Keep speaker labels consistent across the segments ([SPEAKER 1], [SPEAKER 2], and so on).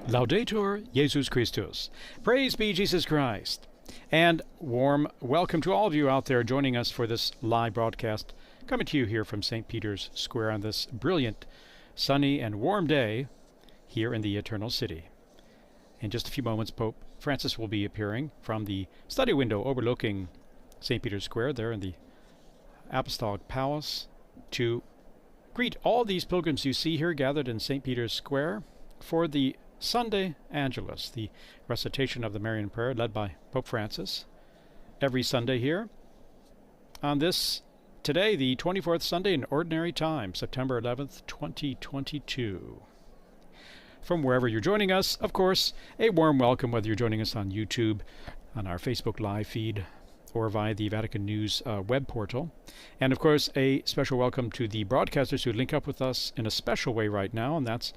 [SPEAKER 1] Laudetur Jesus Christus. Praise be Jesus Christ. And warm welcome to all of you out there joining us for this live broadcast, coming to you here from St. Peter's Square on this brilliant, sunny, and warm day here in the Eternal City. In just a few moments, Pope Francis will be appearing from the study window overlooking St. Peter's Square there in the Apostolic Palace to greet all these pilgrims you see here gathered in St. Peter's Square for the Sunday Angelus, the recitation of the Marian prayer led by Pope Francis every Sunday here on this today, the 24th Sunday in Ordinary Time, September 11th, 2022. From wherever you're joining us, of course, a warm welcome whether you're joining us on YouTube, on our Facebook live feed, or via the Vatican News web portal. And of course, a special welcome to the broadcasters who link up with us in a special way right now, and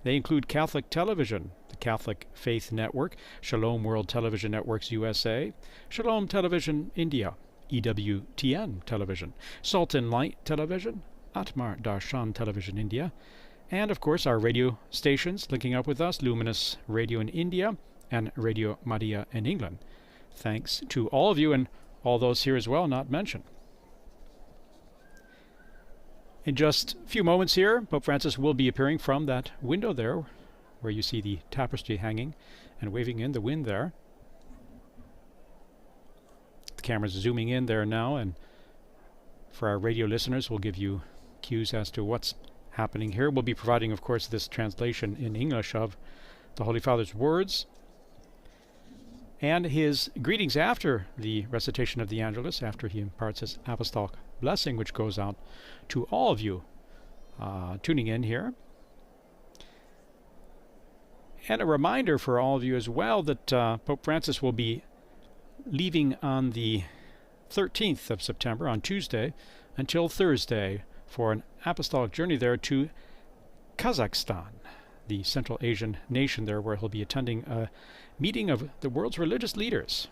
[SPEAKER 1] they include Catholic Television, the Catholic Faith Network, Shalom World Television Networks USA, Shalom Television India, EWTN Television, Salt and Light Television, Atmar Darshan Television India, and of course our radio stations linking up with us, Luminous Radio in India and Radio Maria in England. Thanks to all of you and all those here as well not mentioned. In just a few moments here, Pope Francis will be appearing from that window there where you see the tapestry hanging and waving in the wind there. The camera's zooming in there now, and for our radio listeners, we'll give you cues as to what's happening here. We'll be providing, of course, this translation in English of the Holy Father's words and his greetings after the recitation of the Angelus, after he imparts his apostolic blessing, which goes out to all of you tuning in here. And a reminder for all of you as well that Pope Francis will be leaving on the 13th of September, on Tuesday, until Thursday for an apostolic journey there to Kazakhstan, the Central Asian nation there, where he'll be attending a meeting of the world's religious leaders.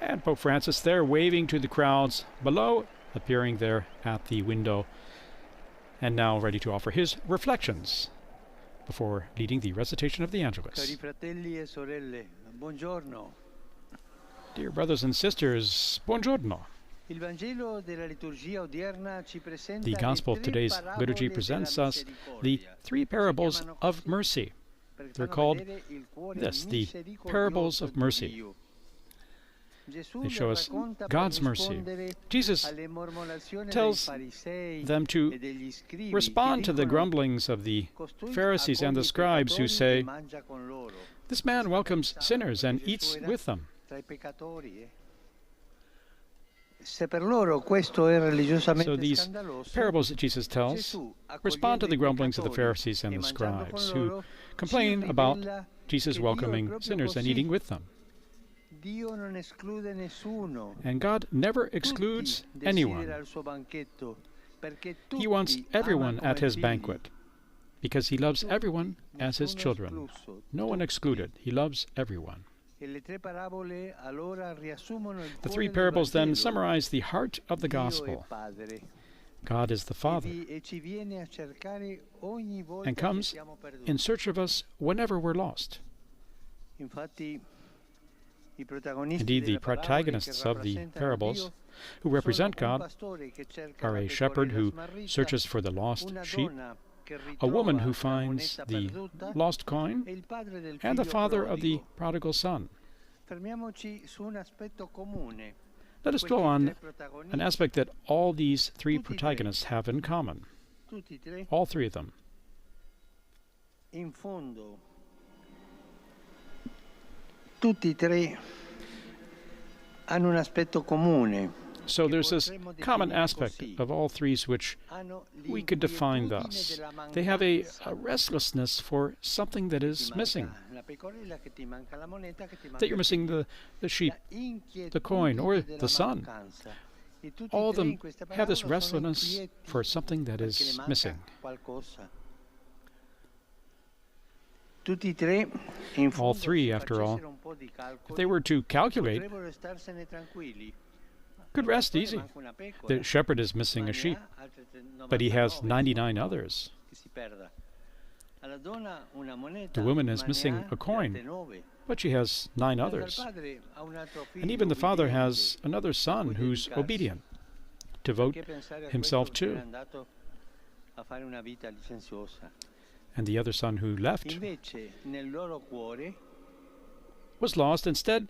[SPEAKER 1] And Pope Francis there waving to the crowds below, appearing there at the window, and now ready to offer his reflections before leading the recitation of the Angelus.
[SPEAKER 2] Cari fratelli e sorelle, buongiorno.
[SPEAKER 1] Dear brothers and sisters, buongiorno. The Gospel of today's liturgy presents us the three parables of mercy. They're called the parables of mercy. They show us God's mercy. Jesus tells them to respond to the grumblings of the Pharisees and the scribes who say, "This man welcomes sinners and eats with them." So these parables that Jesus tells respond to the grumblings of the Pharisees and the scribes who complain about Jesus welcoming sinners and eating with them. And God never excludes anyone. He wants everyone at his banquet because he loves everyone as his children. No one excluded. He loves everyone. The three parables then summarize the heart of the gospel. God is the Father and comes in search of us whenever we're lost. Indeed, the protagonists of the parables who represent God are a shepherd who searches for the lost sheep, a woman who finds the lost coin, and the father of the prodigal son. Let us dwell on an aspect that all these three protagonists have in common. All three of them.
[SPEAKER 2] Tutti e tre hanno un aspetto comune.
[SPEAKER 1] So there's this common aspect of all three which we could define thus. They have a restlessness for something that is missing. That you're missing the sheep, the coin, or the son. All of them have this restlessness for something that is missing. All three, after all, if they were to calculate, could rest easy. The shepherd is missing a sheep, but he has 99 others. The woman is missing a coin, but she has 9 others. And even the father has another son who's obedient, devote himself to. And the other son who left was lost instead.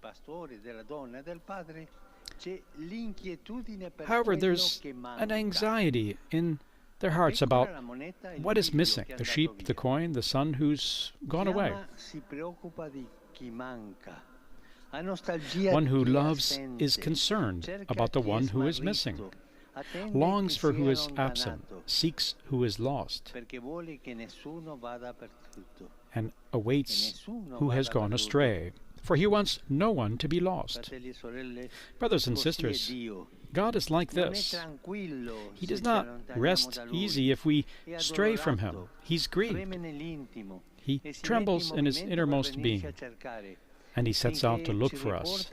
[SPEAKER 1] However, there's an anxiety in their hearts about what is missing: the sheep, the coin, the son who's gone away. One who loves is concerned about the one who is missing, longs for who is absent, seeks who is lost, and awaits who has gone astray, for he wants no one to be lost. Brothers and sisters, God is like this. He does not rest easy if we stray from him. He's grieved. He trembles in his innermost being, and he sets out to look for us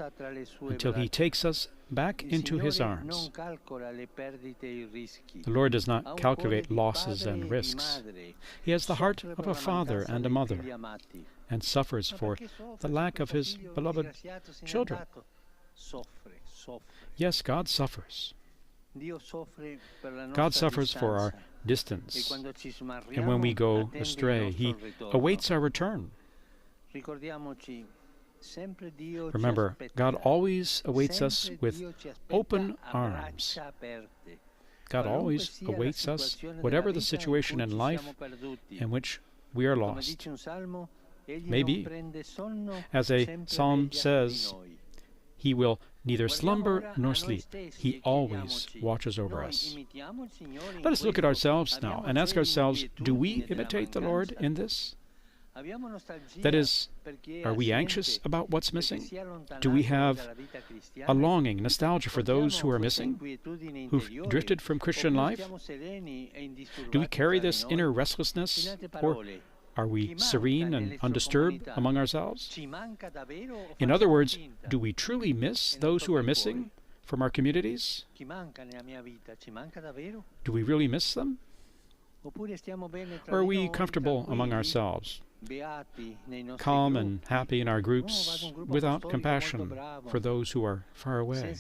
[SPEAKER 1] until he takes us back into his arms. The Lord does not calculate losses and risks. He has the heart of a father and a mother, and suffers for the lack of his beloved children. Yes, God suffers. God suffers for our distance, and when we go astray, he awaits our return. Remember, God always awaits us with open arms. God always awaits us, whatever the situation in life in which we are lost. Maybe, as a psalm says, he will neither slumber nor sleep. He always watches over us. Let us look at ourselves now and ask ourselves, do we imitate the Lord in this? That is, are we anxious about what's missing? Do we have a longing, nostalgia for those who are missing, who've drifted from Christian life? Do we carry this inner restlessness, or are we serene and undisturbed among ourselves? In other words, do we truly miss those who are missing from our communities? Do we really miss them? Or are we comfortable among ourselves, calm and happy in our groups, without compassion for those who are far away?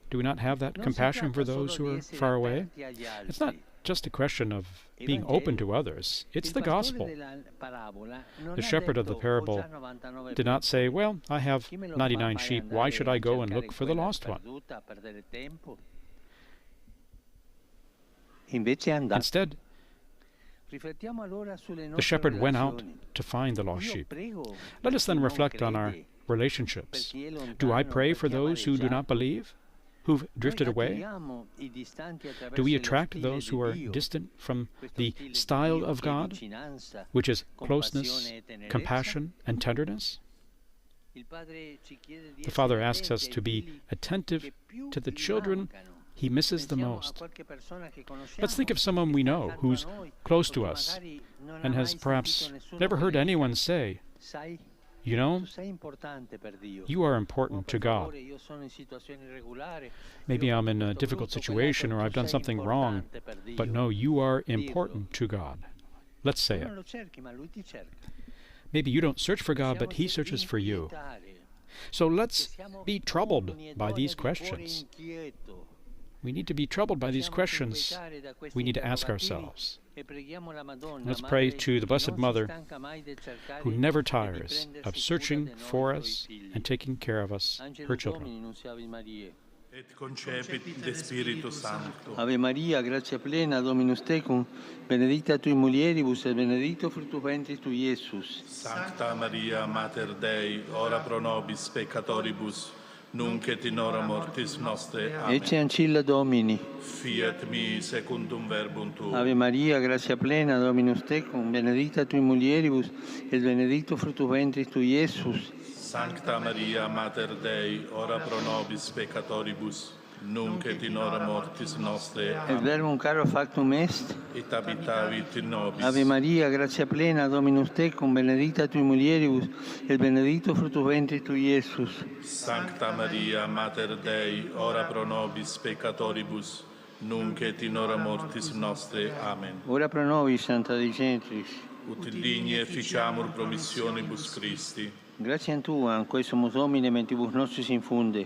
[SPEAKER 1] Do we not have that compassion for those who are far away? It's not just a question of being open to others. It's the gospel. The shepherd of the parable did not say, well, I have 99 sheep, why should I go and look for the lost one? Instead, the shepherd went out to find the lost sheep. Let us then reflect on our relationships. Do I pray for those who do not believe, who've drifted away? Do we attract those who are distant from the style of God, which is closeness, compassion, and tenderness? The Father asks us to be attentive to the children he misses the most. Let's think of someone we know who's close to us and has perhaps never heard anyone say, you know, you are important to God. Maybe I'm in a difficult situation or I've done something wrong, but no, you are important to God. Let's say it. Maybe you don't search for God, but he searches for you. So let's be troubled by these questions. We need to be troubled by these questions we need to ask ourselves. Let's pray to the Blessed Mother, who never tires of searching for us and taking care of us, her children.
[SPEAKER 3] Et concepit de Spiritu Sancto.
[SPEAKER 2] Ave Maria, gratia plena, Dominus tecum, benedicta tui mulieribus, et benedictus fructus ventris tui, Iesus.
[SPEAKER 3] Sancta Maria, Mater Dei, ora pro nobis peccatoribus, nunc et in hora mortis nostre. Amen.
[SPEAKER 2] Ecce ancilla Domini.
[SPEAKER 3] Fiat mi secundum verbum tuum.
[SPEAKER 2] Ave Maria, gratia plena, Dominus tecum, benedicta tui mulieribus, et benedictus fructus ventris tui, Iesus.
[SPEAKER 3] Sancta Maria, Mater Dei, ora pro nobis peccatoribus, nunc et in hora mortis nostre.
[SPEAKER 2] Et
[SPEAKER 3] Amen.
[SPEAKER 2] verbum caro factum est.
[SPEAKER 3] Et habitavit in nobis.
[SPEAKER 2] Ave Maria, gratia plena, Dominus tecum, benedicta tui mulieribus, et benedictus fructus ventris tui, Iesus.
[SPEAKER 3] Sancta Maria, Mater Dei, ora pro nobis peccatoribus, nunc et in hora mortis nostre. Amen.
[SPEAKER 2] Ora pro nobis, Santa Dei Gentris,
[SPEAKER 3] Ut digni efficiamur promissionibus Christi.
[SPEAKER 2] gratiam Tua, quesumus Domine, mentibus nostris infunde,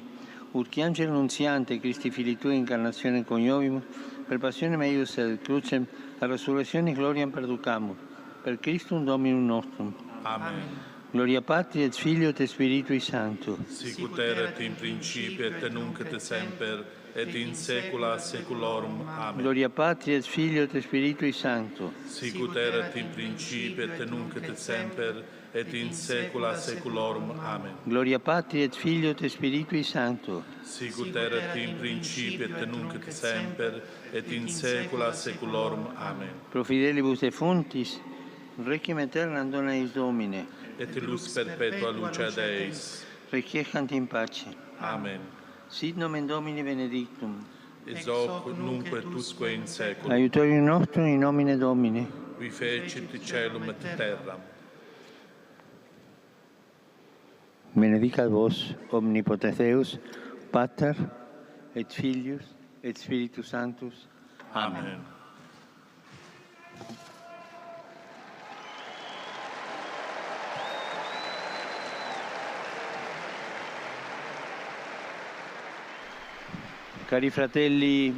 [SPEAKER 2] ut qui angelo nunziante, Christi Filii Tui, incarnazione coniovimus, per passionem eius et crucem, a resurrectionis gloriam perducamur, per Christum Dominum nostrum.
[SPEAKER 3] Amen.
[SPEAKER 2] Gloria Patri et Filio et Spiritui Sancto.
[SPEAKER 3] Sicut erat in principio et nunc et semper et in saecula saeculorum. Amen.
[SPEAKER 2] Gloria Patri et Filio et Spiritui Sancto.
[SPEAKER 3] Sicut erat in principio et nunc et semper et in saecula saeculorum. Amen.
[SPEAKER 2] Gloria Patri et Filio et Spiritui Sancto.
[SPEAKER 3] Sicut erat in principio et nunc et semper et in saecula saeculorum. Amen.
[SPEAKER 2] Pro fidelibus defunctis, requiem aeternam dona eis Domine.
[SPEAKER 3] Et lux perpetua lucet eis.
[SPEAKER 2] Requiescant in pace.
[SPEAKER 3] Amen.
[SPEAKER 2] Sit nomen Domini benedictum.
[SPEAKER 3] Ex hoc nunc et usque in saeculum.
[SPEAKER 2] Aiutorium nostrum in nomine Domini.
[SPEAKER 3] Qui fecit caelum et terram.
[SPEAKER 2] Benedicat vos, omnipotens Deus, Pater, et Filius, et Spiritus Sanctus.
[SPEAKER 3] Amen.
[SPEAKER 2] Cari fratelli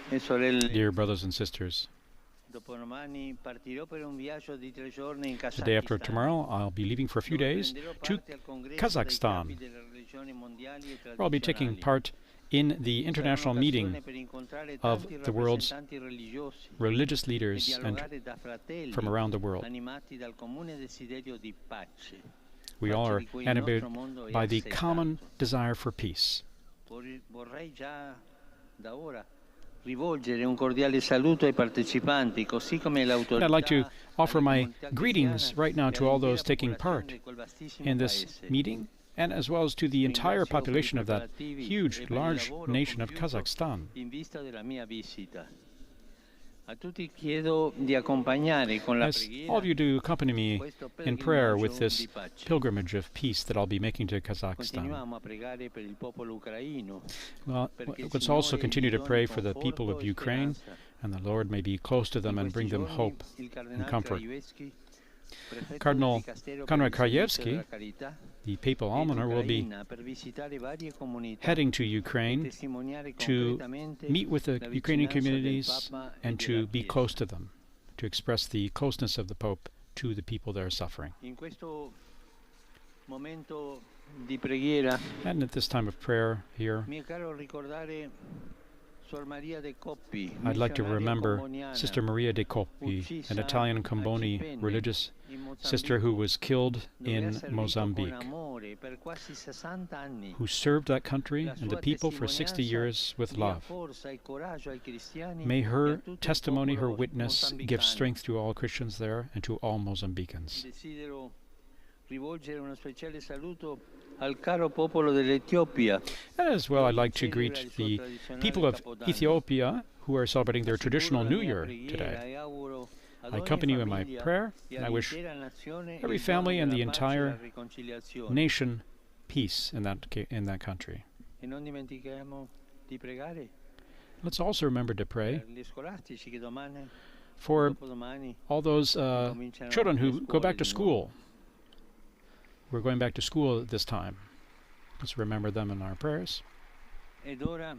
[SPEAKER 2] e sorelle,
[SPEAKER 1] Dear brothers and sisters,
[SPEAKER 2] dopodomani partirò per un viaggio di 3 giorni in
[SPEAKER 1] the day after tomorrow I'll be leaving for a few days to Kazakhstan, where I'll be taking part in the international meeting of the world's religious leaders and from around the world. We all are animated by the common desire for peace.
[SPEAKER 2] Rivolgere un cordiale saluto ai partecipanti, così come
[SPEAKER 1] And I'd like to offer my greetings right now to all those taking part in this meeting, and as well as to the entire population of that huge, large nation of Kazakhstan.
[SPEAKER 2] in vista della mia visita. A tutti chiedo di accompagnare con la
[SPEAKER 1] As all of you to accompany me in prayer with this pilgrimage of peace that I'll be making to Kazakhstan.
[SPEAKER 2] Continuiamo a pregare per il popolo ucraino.
[SPEAKER 1] Well, let's also continue to pray for the people of Ukraine, and the Lord may be close to them and bring them hope and comfort. Cardinal Konrad Krajewski, the papal almoner, will be heading to Ukraine to meet with the Ukrainian communities and to be close to them, to express the closeness of the Pope to the people that are suffering.
[SPEAKER 2] In questo momento di preghiera,
[SPEAKER 1] And at this time of prayer here,
[SPEAKER 2] mi è caro ricordare Suor Maria de Coppi,
[SPEAKER 1] I'd like to
[SPEAKER 2] missionaria
[SPEAKER 1] remember
[SPEAKER 2] comboniana,
[SPEAKER 1] Sister Maria de Coppi, an Italian Comboni religious sister who was killed in Mozambique, who served that country and the people for 60 years with love. May her testimony, her witness, give strength to all Christians there and to all Mozambicans.
[SPEAKER 2] Desidero rivolgere uno speciale saluto al caro popolo dell'Etiopia.
[SPEAKER 1] And as well, I'd like to greet the people of Ethiopia who are celebrating their traditional New Year today. I accompany you in my prayer, and I wish every family and the entire nation peace in that country.
[SPEAKER 2] E non dimentichiamo di pregare
[SPEAKER 1] Let's also remember to pray
[SPEAKER 2] per gli scolastici che domani,
[SPEAKER 1] for
[SPEAKER 2] dopodomani,
[SPEAKER 1] all those children who go back to school. We're going back to school this time. Let's remember them in our prayers.
[SPEAKER 2] Ed ora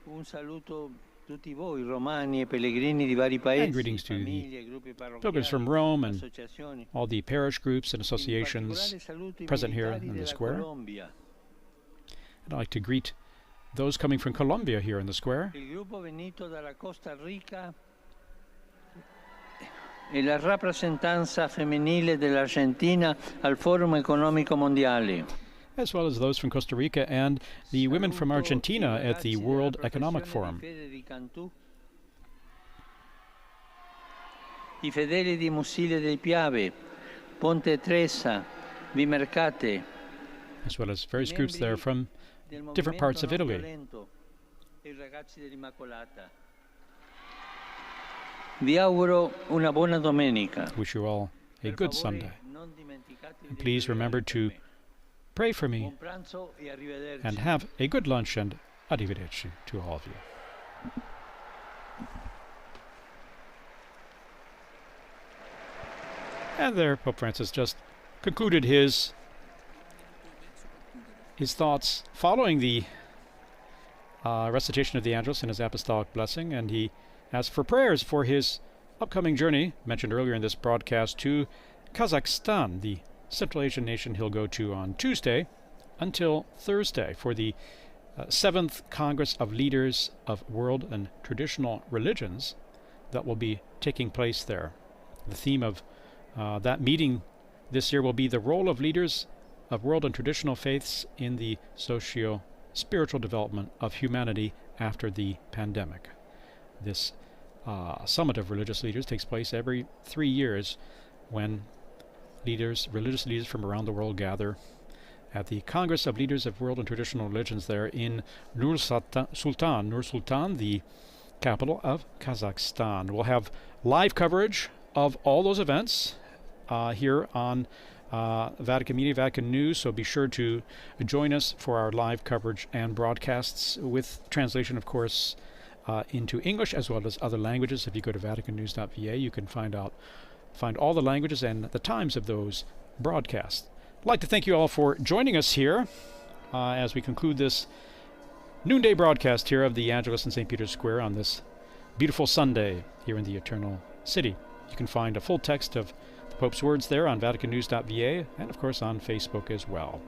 [SPEAKER 2] un saluto tutti voi romani e pellegrini di vari paesi,
[SPEAKER 1] And greetings to
[SPEAKER 2] famiglie, gruppi
[SPEAKER 1] pilgrims
[SPEAKER 2] parrocchiali,
[SPEAKER 1] from Rome and
[SPEAKER 2] associazioni.
[SPEAKER 1] all the parish groups and
[SPEAKER 2] In
[SPEAKER 1] associations
[SPEAKER 2] particolare saluto i
[SPEAKER 1] present here
[SPEAKER 2] militari
[SPEAKER 1] in the
[SPEAKER 2] della
[SPEAKER 1] square.
[SPEAKER 2] Colombia.
[SPEAKER 1] And I'd like to greet those coming from Colombia here in the square.
[SPEAKER 2] Il gruppo venuto dalla Costa Rica e la rappresentanza femminile dell'Argentina al Forum Economico Mondiale.
[SPEAKER 1] As well as those from Costa Rica and the women from Argentina at the World Economic Forum.
[SPEAKER 2] I fedeli di Musile del Piave, Ponte Tresa, Vimercate,
[SPEAKER 1] As well as various groups there from different parts of Italy.
[SPEAKER 2] e i ragazzi dell'Immacolata. Vi auguro una buona domenica.
[SPEAKER 1] Wish you all a
[SPEAKER 2] Per
[SPEAKER 1] good
[SPEAKER 2] favore,
[SPEAKER 1] Sunday.
[SPEAKER 2] non dimenticatevi
[SPEAKER 1] And
[SPEAKER 2] di
[SPEAKER 1] please
[SPEAKER 2] pregare
[SPEAKER 1] remember
[SPEAKER 2] per
[SPEAKER 1] to
[SPEAKER 2] me.
[SPEAKER 1] pray for me
[SPEAKER 2] Buon pranzo e arrivederci.
[SPEAKER 1] and have a good lunch, and arrivederci to all of you. And there, Pope Francis just concluded his thoughts following the recitation of the Angelus and his apostolic blessing, and he asked for prayers for his upcoming journey, mentioned earlier in this broadcast, to Kazakhstan, the Central Asian nation he'll go to on Tuesday until Thursday for the 7th Congress of Leaders of World and Traditional Religions that will be taking place there. The theme of that meeting this year will be the role of leaders of world and traditional faiths in the socio-spiritual development of humanity after the pandemic. This summit of religious leaders takes place every 3 years when religious leaders from around the world gather at the Congress of Leaders of World and Traditional Religions there in Nur Sultan, the capital of Kazakhstan. We'll have live coverage of all those events here on Vatican Media, Vatican News, so be sure to join us for our live coverage and broadcasts with translation, of course, into English as well as other languages. If you go to vaticannews.va, you can find all the languages and the times of those broadcasts. I'd like to thank you all for joining us here as we conclude this noonday broadcast here of the Angelus in St. Peter's Square on this beautiful Sunday here in the Eternal City. You can find a full text of the Pope's words there on vaticannews.va and, of course, on Facebook as well.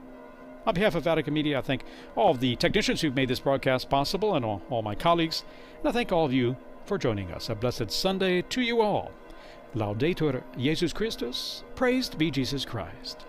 [SPEAKER 1] On behalf of Vatican Media, I thank all of the technicians who've made this broadcast possible and all my colleagues, and I thank all of you for joining us. A blessed Sunday to you all. Laudetur Jesus Christus. Praised be Jesus Christ.